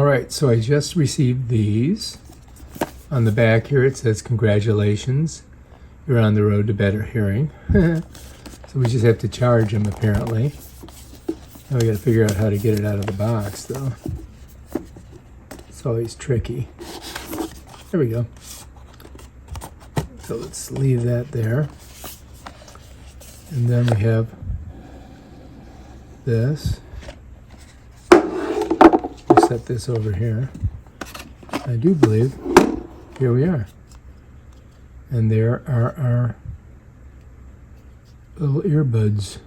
All right, so I just received these. On the back here it says, congratulations, you're on the road to better hearing. So we just have to charge them apparently. Now we got to figure out how to get it out of the box though. It's always tricky. There we go. So let's leave that there. And then we have this. We'll set this over here. I do believe, here we are. And there are our little earbuds.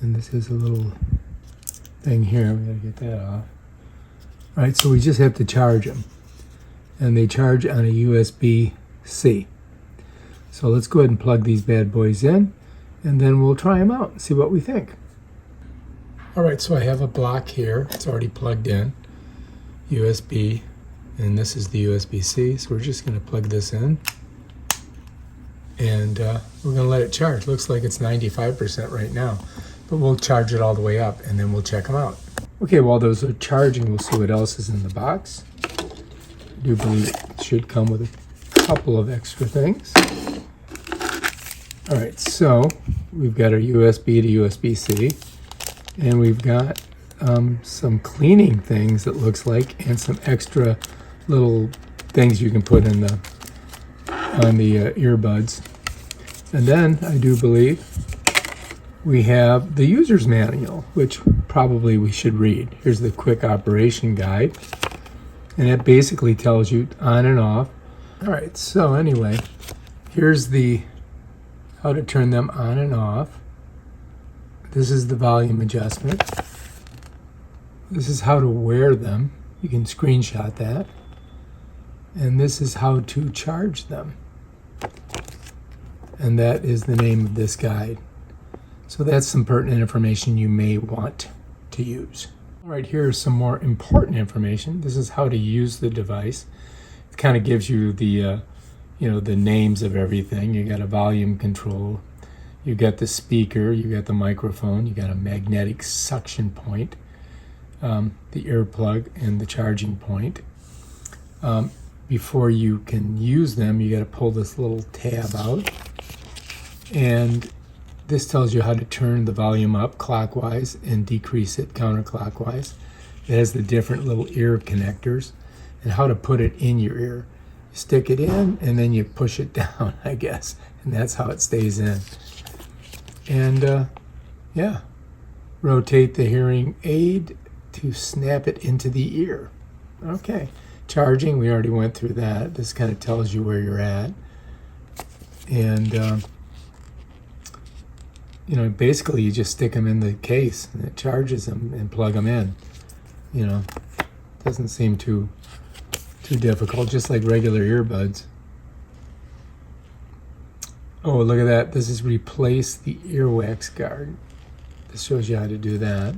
And this is a little thing here. We gotta get that off. All right, so we just have to charge them. And they charge on a USB-C. So let's go ahead and plug these bad boys in, and then we'll try them out and see what we think. All right, so I have a block here. It's already plugged in, USB, and this is the USB-C. So we're just gonna plug this in, and we're gonna let it charge. Looks like it's 95% right now, but we'll charge it all the way up, and then we'll check them out. Okay, while those are charging, we'll see what else is in the box. I do believe it should come with a couple of extra things. All right, so we've got our USB to USB-C, and we've got some cleaning things, it looks like, and some extra little things you can put in the earbuds. And then I do believe we have the user's manual, which probably we should read. Here's the quick operation guide, and it basically tells you on and off. All right, so anyway, here's the how to turn them on and off. This is the volume adjustment. This is how to wear them. You can screenshot that. And this is how to charge them. And that is the name of this guide. So that's some pertinent information you may want to use. All right, here's some more important information. This is how to use the device. It kind of gives you the the names of everything. You got a volume control, you got the speaker, you got the microphone, you got a magnetic suction point, the earplug, and the charging point. Before you can use them, you got to pull this little tab out, and this tells you how to turn the volume up clockwise and decrease it counterclockwise. It has the different little ear connectors and how to put it in your ear. You stick it in and then you push it down, I guess, and that's how it stays in. And yeah, rotate the hearing aid to snap it into the ear. Okay, charging, we already went through that. This kind of tells you where you're at. And basically you just stick them in the case and it charges them and plug them in. Doesn't seem too difficult, just like regular earbuds. Oh, look at that. This is replace the earwax guard. This shows you how to do that.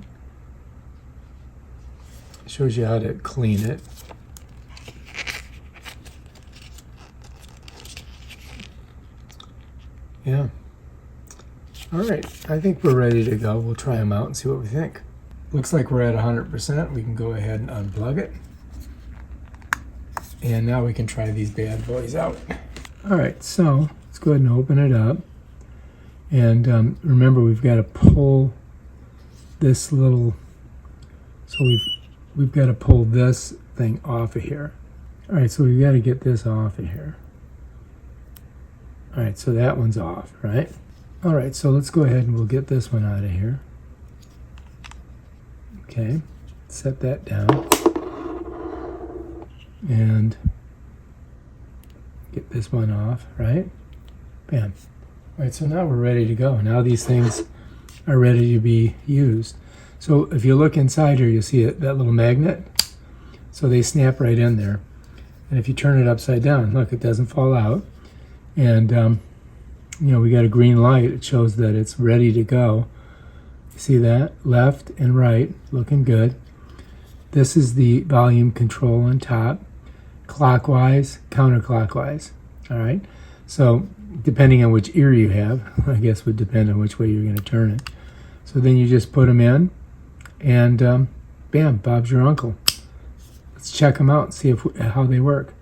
It shows you how to clean it. Yeah. All right, I think we're ready to go. We'll try them out and see what we think. Looks like we're at 100%. We can go ahead and unplug it. And now we can try these bad boys out. All right, so let's go ahead and open it up. And remember, we've got to pull this little, so we've got to pull this thing off of here. All right, so we've got to get this off of here. All right, so that one's off, right? All right, so let's go ahead and we'll get this one out of here. Okay, set that down. And get this one off, right? Bam. All right, so now we're ready to go. Now these things are ready to be used. So if you look inside here, you'll see that little magnet. So they snap right in there. And if you turn it upside down, look, it doesn't fall out. And we got a green light. It shows that it's ready to go. See that? Left and right, looking good. This is the volume control on top. Clockwise, counterclockwise. All right. So depending on which ear you have, I guess would depend on which way you're going to turn it. So then you just put them in, and bam, Bob's your uncle. Let's check them out and see how they work.